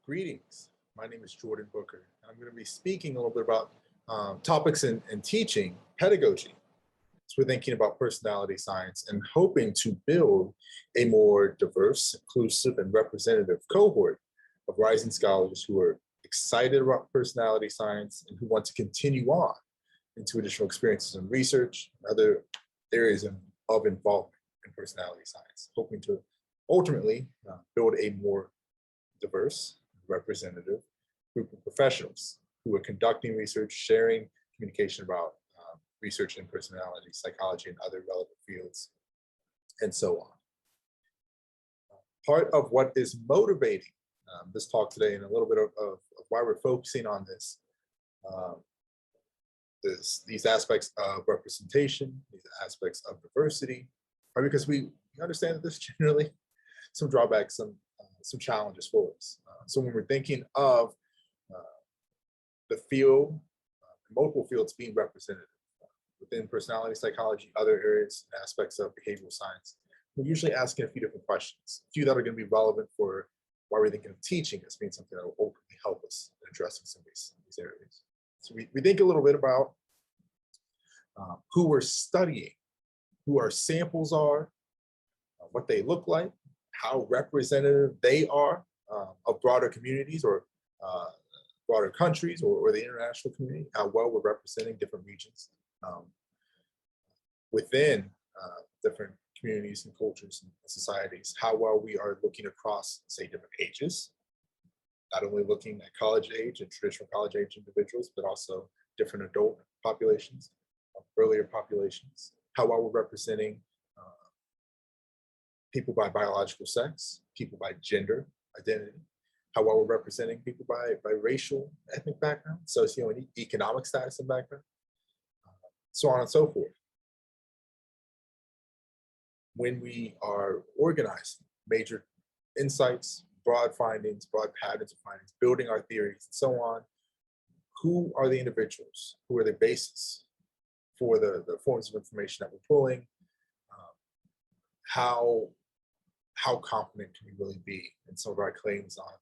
Greetings. My name is Jordan Booker. And I'm going to be speaking a little bit about topics in teaching, pedagogy. So we're thinking about personality science and hoping to build a more diverse, inclusive, and representative cohort of rising scholars who are excited about personality science and who want to continue on into additional experiences in research and other areas of involvement in personality science, hoping to ultimately build a more diverse, representative group of professionals who are conducting research, sharing communication about research in personality, psychology, and other relevant fields, and so on. Part of what is motivating this talk today, and a little bit of why we're focusing on this, these aspects of representation, these aspects of diversity, are because we understand that there's generally some drawbacks, some challenges for us. So when we're thinking of the field, multiple fields being represented within personality psychology, other areas and aspects of behavioral science, we're usually asking a few different questions, a few that are going to be relevant for why we're thinking of teaching as being something that will ultimately help us in addressing some of these areas. So we think a little bit about who we're studying, who our samples are, what they look like, how representative they are of broader communities or broader countries or the international community, how well we're representing different regions within different communities and cultures and societies, how well we are looking across, say, different ages, not only looking at college age and traditional college age individuals, but also different adult populations, earlier populations, how well we're representing people by biological sex, people by gender identity, how well we're representing people by racial, ethnic background, socio and economic status and background, so on and so forth. When we are organizing major insights, broad findings, broad patterns of findings, building our theories, and so on, who are the individuals? Who are the basis for the forms of information that we're pulling? How confident can we really be in some of our claims on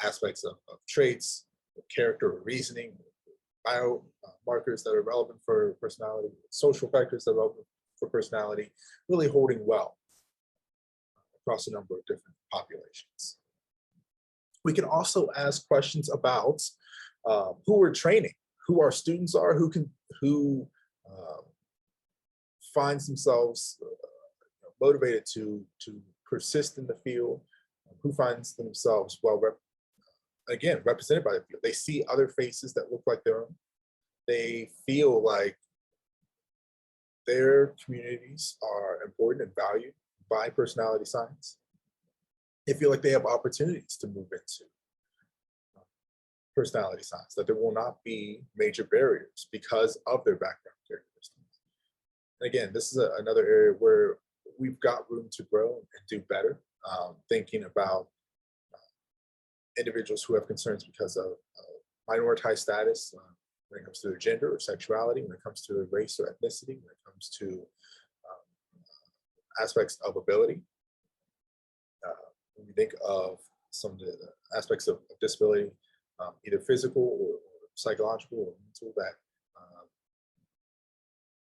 aspects of traits, character, or reasoning, biomarkers that are relevant for personality, social factors that are relevant for personality, really holding well across a number of different populations. We can also ask questions about who we're training, who our students are, who finds themselves motivated to persist in the field, who finds themselves represented by the field. They see other faces that look like their own. They feel like their communities are important and valued by personality science. They feel like they have opportunities to move into personality science, that there will not be major barriers because of their background characteristics. And again, this is another area where we've got room to grow and do better, thinking about individuals who have concerns because of minoritized status when it comes to their gender or sexuality, when it comes to their race or ethnicity, when it comes to aspects of ability. When we think of some of the aspects of disability, either physical or psychological or mental, that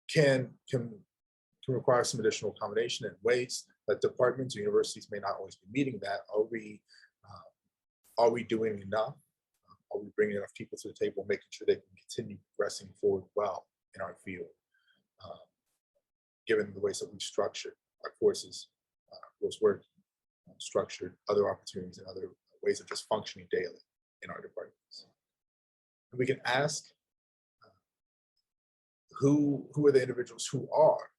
can require some additional accommodation in ways that departments or universities may not always be meeting that. Are we doing enough? Are we bringing enough people to the table, making sure they can continue progressing forward well in our field, given the ways that we've structured our courses, coursework, structured other opportunities and other ways of just functioning daily in our departments. And we can ask who are the individuals who are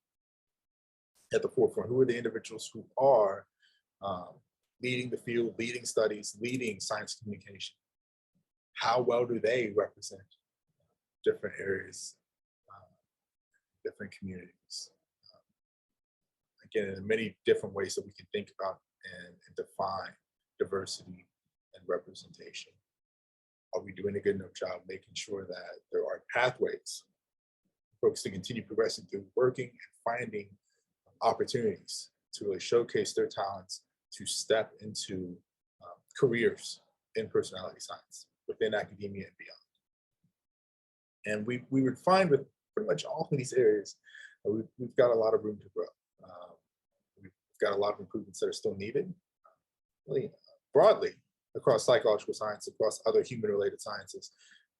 at the forefront, who are the individuals who are leading the field, leading studies, leading science communication. How well do they represent different areas, different communities? Again, in many different ways that we can think about and define diversity and representation. Are we doing a good enough job making sure that there are pathways for folks to continue progressing through working and finding opportunities to really showcase their talents, to step into careers in personality science, within academia and beyond. And we would find with pretty much all of these areas, we've got a lot of room to grow. We've got a lot of improvements that are still needed, really broadly across psychological science, across other human-related sciences,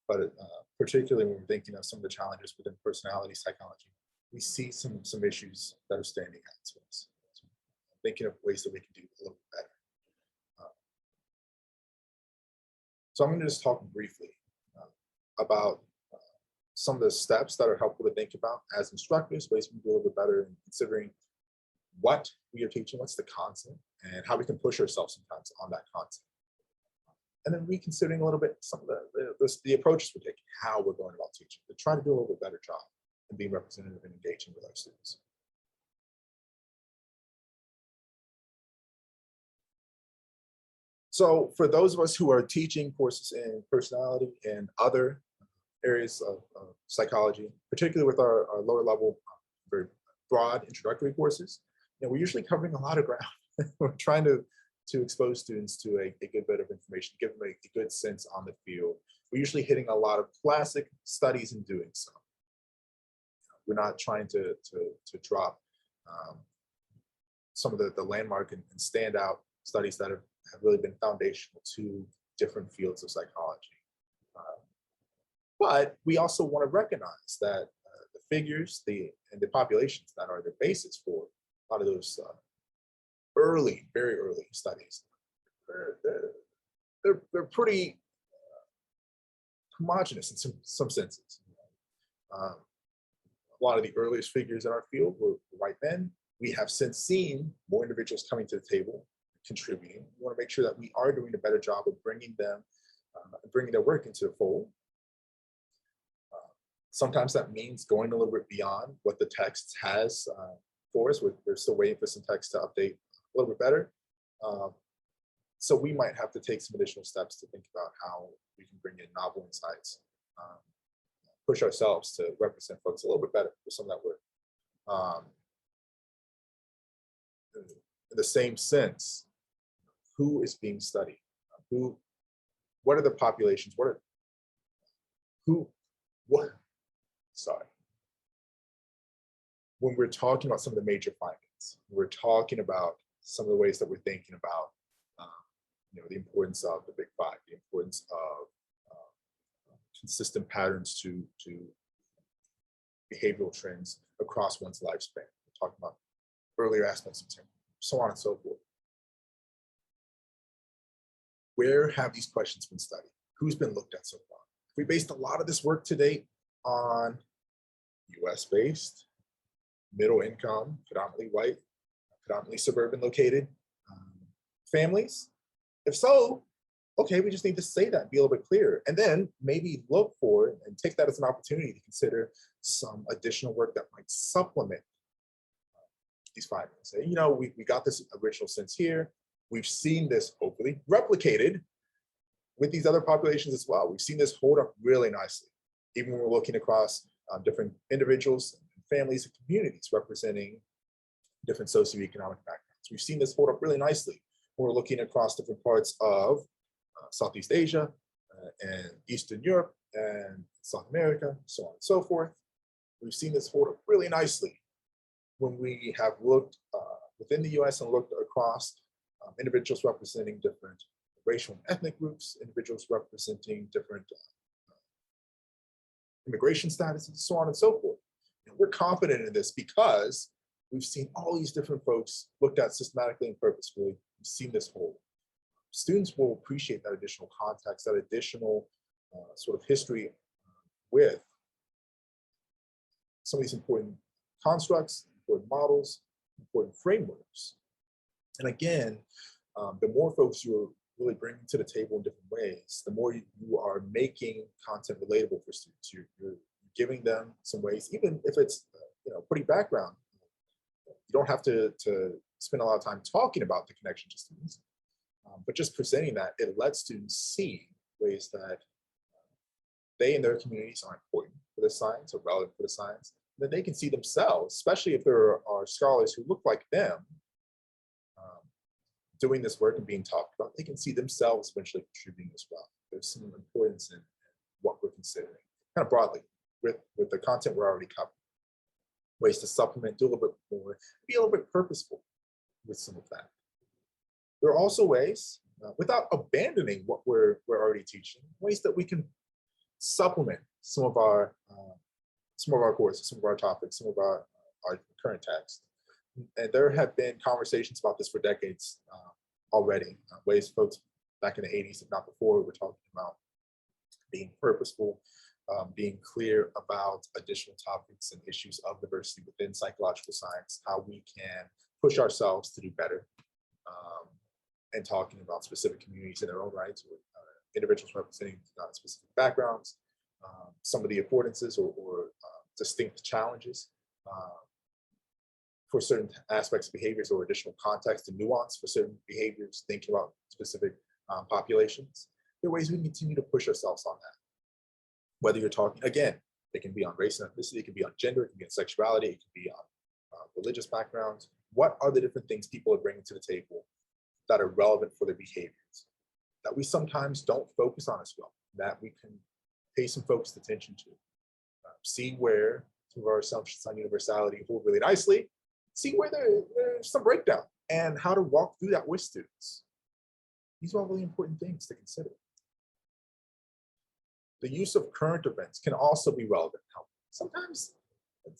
but particularly when we're thinking of some of the challenges within personality psychology, we see some issues that are standing out to us. So thinking of ways that we can do a little bit better. So I'm going to just talk briefly about some of the steps that are helpful to think about as instructors, ways we can do a little bit better in considering what we are teaching, what's the content, and how we can push ourselves sometimes on that content. And then reconsidering a little bit some of the approaches we're taking, how we're going about teaching, to try to do a little bit better job and being representative and engaging with our students. So for those of us who are teaching courses in personality and other areas of psychology, particularly with our lower level, very broad introductory courses, we're usually covering a lot of ground. We're trying to expose students to a good bit of information, give them a good sense on the field. We're usually hitting a lot of classic studies in doing so. We're not trying to drop some of the landmark and standout studies that have really been foundational to different fields of psychology. But we also want to recognize that the figures and the populations that are the basis for a lot of those very early studies, they're pretty homogenous in some senses. A lot of the earliest figures in our field were white men. We have since seen more individuals coming to the table, contributing. We want to make sure that we are doing a better job of bringing their work into the fold. Sometimes that means going a little bit beyond what the text has for us. We're still waiting for some text to update a little bit better. So we might have to take some additional steps to think about how we can bring in novel insights, push ourselves to represent folks a little bit better for some of that work. In the same sense, who is being studied? What are the populations? Sorry. When we're talking about some of the major findings, we're talking about some of the ways that we're thinking about, the importance of the big five, the importance of consistent patterns to behavioral trends across one's lifespan. We're talking about earlier aspects of temperament, so on and so forth. Where have these questions been studied? Who's been looked at so far? We based a lot of this work to date on US-based, middle income, predominantly white, predominantly suburban located families. If so, okay, we just need to say that, be a little bit clearer, and then maybe look for and take that as an opportunity to consider some additional work that might supplement these findings. Say, we got this original sense here. We've seen this hopefully replicated with these other populations as well. We've seen this hold up really nicely, even when we're looking across different individuals, families, and communities representing different socioeconomic backgrounds. We've seen this hold up really nicely when we're looking across different parts of Southeast Asia and Eastern Europe and South America, so on and so forth. We've seen this hold up really nicely when we have looked within the US and looked across individuals representing different racial and ethnic groups, individuals representing different immigration statuses, so on and so forth. And we're confident in this because we've seen all these different folks looked at systematically and purposefully. We've seen this whole. Students will appreciate that additional context, that additional sort of history with some of these important constructs, important models, important frameworks. And again, the more folks you're really bringing to the table in different ways, the more you are making content relatable for students. You're giving them some ways, even if it's pretty background. You don't have to spend a lot of time talking about the connection to students, but just presenting that, it lets students see ways that they and their communities are important for the science or relevant for the science, that they can see themselves, especially if there are scholars who look like them, doing this work and being talked about, they can see themselves eventually contributing as well. There's some importance in what we're considering, kind of broadly, with the content we're already covering. Ways to supplement, do a little bit more, be a little bit purposeful with some of that. There are also ways, without abandoning what we're already teaching, ways that we can supplement some of our courses, some of our topics, some of our current text. And there have been conversations about this for decades already. Ways folks back in the 80s, if not before, were talking about being purposeful, being clear about additional topics and issues of diversity within psychological science, how we can push ourselves to do better, and talking about specific communities in their own rights, or individuals representing specific backgrounds, some of the affordances or distinct challenges for certain aspects of behaviors, or additional context and nuance for certain behaviors, thinking about specific populations. There are ways we can continue to push ourselves on that. Whether you're talking, again, it can be on race and ethnicity, it can be on gender, it can be on sexuality, it can be on religious backgrounds. What are the different things people are bringing to the table that are relevant for their behaviors, that we sometimes don't focus on as well, that we can pay some focused attention to? See where some of our assumptions on universality hold really nicely, see where there's some breakdown, and how to walk through that with students. These are all really important things to consider. The use of current events can also be relevant. Sometimes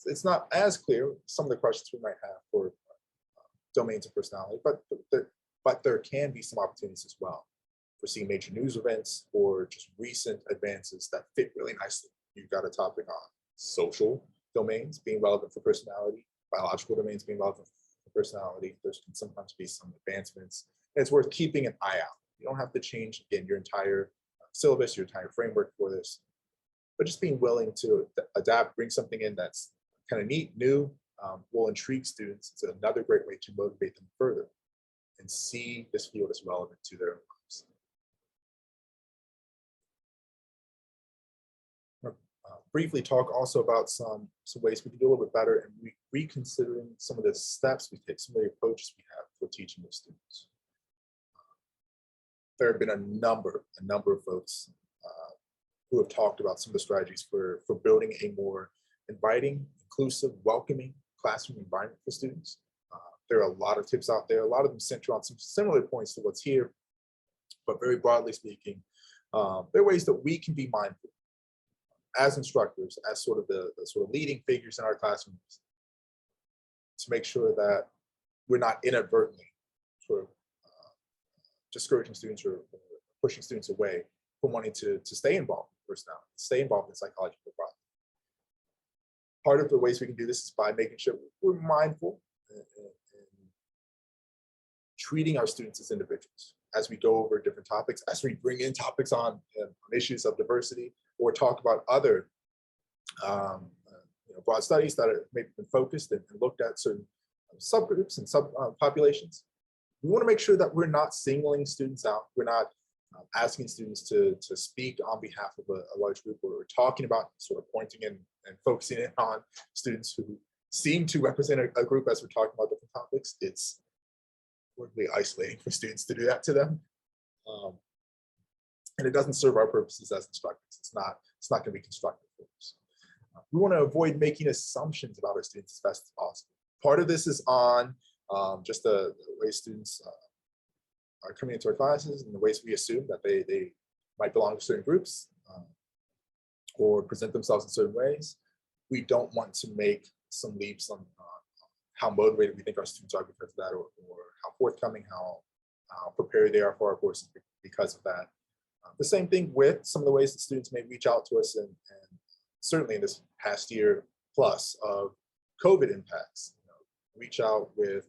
it's not as clear, some of the questions we might have for domains of personality, but there can be some opportunities as well for seeing major news events or just recent advances that fit really nicely. You've got a topic on social domains being relevant for personality, biological domains being relevant for personality. There can sometimes be some advancements, and it's worth keeping an eye out. You don't have to change, again, your entire syllabus, your entire framework for this, but just being willing to adapt, bring something in that's kind of neat, new, will intrigue students. It's another great way to motivate them further and see this field as relevant to their own lives. Briefly talk also about some ways we can do a little bit better and reconsidering some of the steps we take, some of the approaches we have for teaching with students. There have been a number of folks who have talked about some of the strategies for building a more inviting, inclusive, welcoming classroom environment for students. There are a lot of tips out there, a lot of them center on some similar points to what's here, but very broadly speaking, there are ways that we can be mindful as instructors, as sort of the leading figures in our classrooms, to make sure that we're not inadvertently sort of discouraging students or pushing students away from wanting to stay involved in personality, stay involved in psychology more broadly. Part of the ways we can do this is by making sure we're mindful and treating our students as individuals as we go over different topics, as we bring in topics on issues of diversity, or talk about other broad studies that have maybe been focused and looked at certain subgroups and subpopulations. We want to make sure that we're not singling students out. We're not asking students to speak on behalf of a large group, or we're talking about sort of pointing in and focusing in on students who seem to represent a group as we're talking about different topics. It's really isolating for students to do that to them. And it doesn't serve our purposes as instructors. It's not going to be constructive for us. We want to avoid making assumptions about our students as best as possible. Part of this is on just the way students are coming into our classes and the ways we assume that they might belong to certain groups or present themselves in certain ways. We don't want to make some leaps on how motivated we think our students are because of that, or how forthcoming, how prepared they are for our courses because of that. The same thing with some of the ways that students may reach out to us, and certainly in this past year plus of COVID impacts, reach out with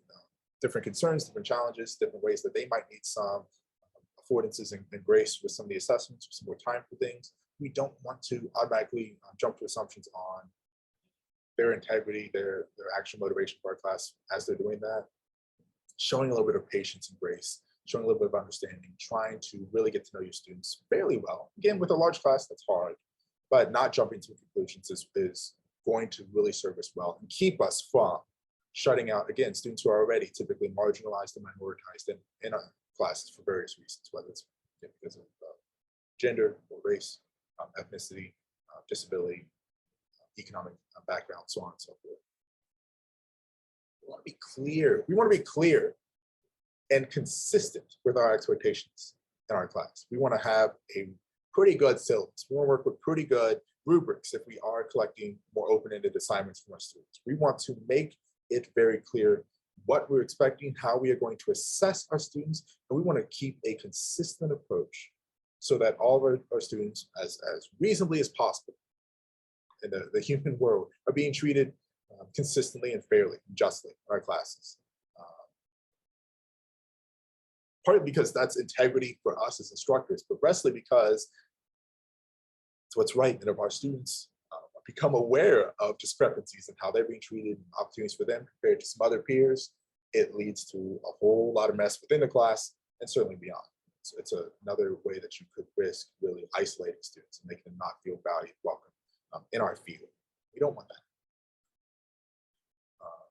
different concerns, different challenges, different ways that they might need some affordances and grace with some of the assessments, some more time for things. We don't want to automatically jump to assumptions on their integrity, their actual motivation for our class as they're doing that. Showing a little bit of patience and grace, showing a little bit of understanding, trying to really get to know your students fairly well. Again, with a large class, that's hard, but not jumping to conclusions is going to really serve us well and keep us from shutting out, again, students who are already typically marginalized and minoritized in our classes for various reasons, whether it's because of gender or race, ethnicity, disability, economic background, so on and so forth. We want to be clear. We want to be clear and consistent with our expectations in our class. We want to have a pretty good syllabus. We want to work with pretty good rubrics if we are collecting more open-ended assignments from our students. We want to make it very clear what we're expecting, how we are going to assess our students, and we want to keep a consistent approach so that all of our students, as reasonably as possible in the human world, are being treated consistently and fairly and justly in our classes. Partly because that's integrity for us as instructors, but restly because it's what's right, that if our students become aware of discrepancies and how they're being treated and opportunities for them compared to some other peers, it leads to a whole lot of mess within the class and certainly beyond. So it's another way that you could risk really isolating students and making them not feel valued, welcome in our field. We don't want that.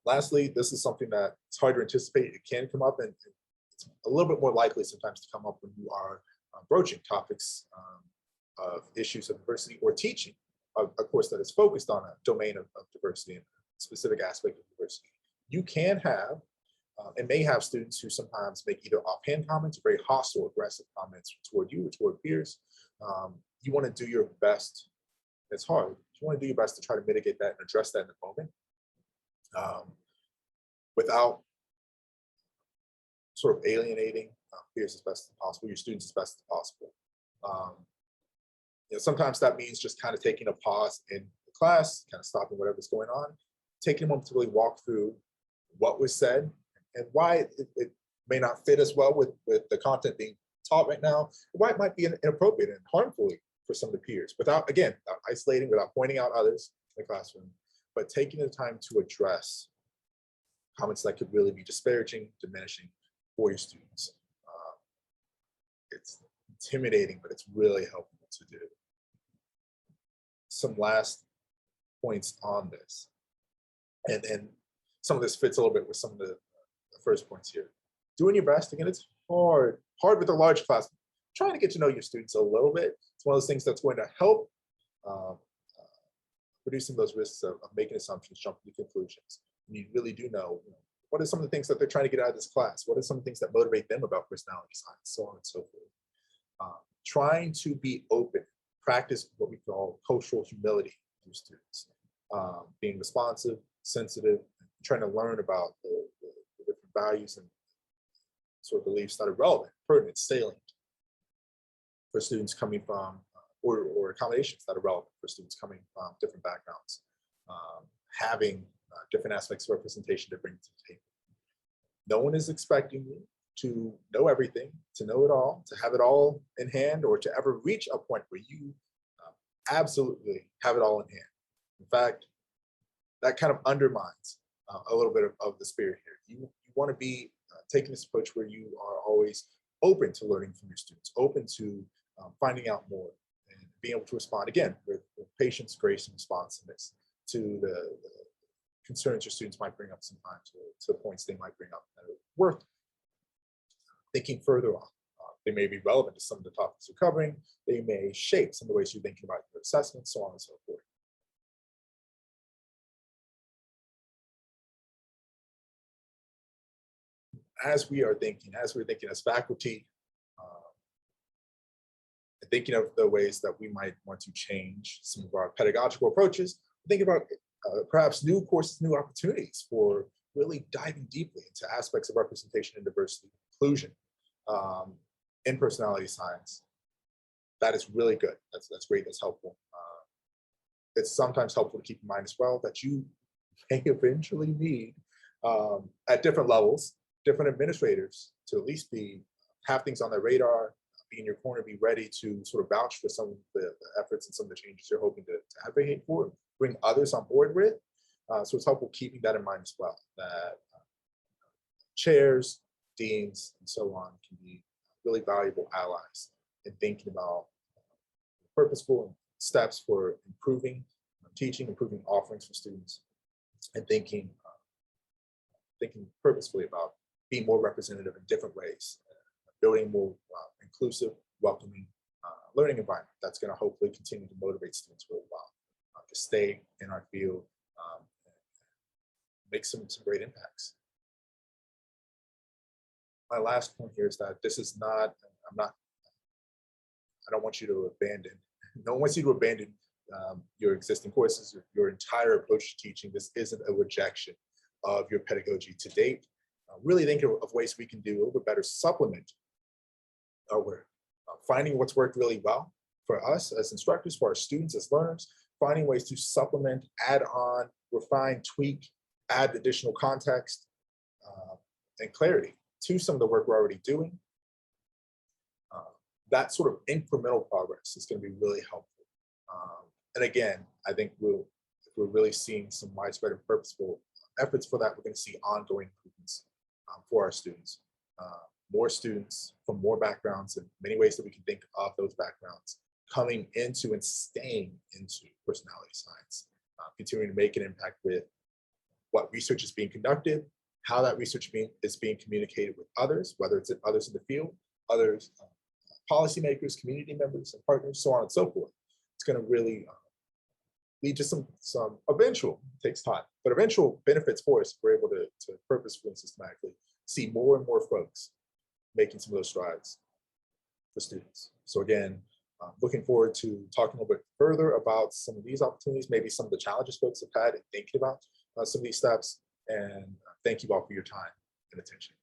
Lastly, this is something that it's hard to anticipate. It can come up, and it's a little bit more likely sometimes to come up when you are broaching topics of issues of diversity or teaching a course that is focused on a domain of diversity and a specific aspect of diversity. You can have and may have students who sometimes make either offhand comments or very hostile, aggressive comments toward you or toward peers. You want to do your best. It's hard. You want to do your best to try to mitigate that and address that in the moment without sort of alienating peers as best as possible, your students as best as possible. Sometimes that means just kind of taking a pause in the class, kind of stopping whatever's going on, taking a moment to really walk through what was said and why it may not fit as well with the content being taught right now, why it might be inappropriate and harmful for some of the peers, without isolating, without pointing out others in the classroom, but taking the time to address comments that could really be disparaging, diminishing for your students. It's intimidating, but it's really helpful to do. Some last points on this, and some of this fits a little bit with some of the first points here. Doing your best, again, it's hard with a large class. Trying to get to know your students a little bit. It's one of those things that's going to help reducing those risks of making assumptions, jumping to conclusions. And you really do know, what are some of the things that they're trying to get out of this class? What are some of the things that motivate them about personality science, so on and so forth. Trying to be open, practice what we call cultural humility to students. Being responsive, sensitive, trying to learn about the different values and sort of beliefs that are relevant, pertinent, salient for students coming from, or accommodations that are relevant for students coming from different backgrounds. Having different aspects of representation to bring to the table. No one is expecting you to know everything, to know it all, to have it all in hand, or to ever reach a point where you absolutely have it all in hand. In fact, that kind of undermines a little bit of the spirit here. You want to be taking this approach where you are always open to learning from your students, open to finding out more, and being able to respond, again, with patience, grace, and responsiveness to the concerns your students might bring up sometimes, or to the points they might bring up that are worth thinking further on. They may be relevant to some of the topics you're covering. They may shape some of the ways you're thinking about your assessment, so on and so forth. As we're thinking as faculty, thinking of the ways that we might want to change some of our pedagogical approaches, thinking about perhaps new courses, new opportunities for really diving deeply into aspects of representation and diversity, inclusion in personality science. That is really good. That's great. That's helpful. It's sometimes helpful to keep in mind as well that you may eventually need, at different levels, different administrators to at least have things on their radar, be in your corner, be ready to sort of vouch for some of the efforts and some of the changes you're hoping to advocate for, bring others on board with. So it's helpful keeping that in mind as well, that chairs, deans, and so on can be really valuable allies in thinking about purposeful steps for improving teaching, improving offerings for students, and thinking thinking purposefully about being more representative in different ways, building more inclusive, welcoming learning environment that's going to hopefully continue to motivate students for a while to stay in our field, make some great impacts. My last point here is that this is not, I don't want you to abandon, no one wants you to abandon your existing courses, your entire approach to teaching. This isn't a rejection of your pedagogy to date. Really think of ways we can do a little bit better supplement our work, finding what's worked really well for us as instructors, for our students as learners, finding ways to supplement, add on, refine, tweak, add additional context and clarity to some of the work we're already doing. That sort of incremental progress is going to be really helpful. And again, I think if we're really seeing some widespread and purposeful efforts for that, we're going to see ongoing improvements for our students. More students from more backgrounds and many ways that we can think of those backgrounds coming into and staying into personality science, continuing to make an impact with what research is being conducted, how that research is being communicated with others, whether it's others in the field, others, policymakers, community members, and partners, so on and so forth. It's going to really lead to some eventual, it takes time, but eventual benefits for us if we're able to purposefully and systematically see more and more folks making some of those strides for students. So again, looking forward to talking a little bit further about some of these opportunities, maybe some of the challenges folks have had in thinking about some of these steps. And thank you all for your time and attention.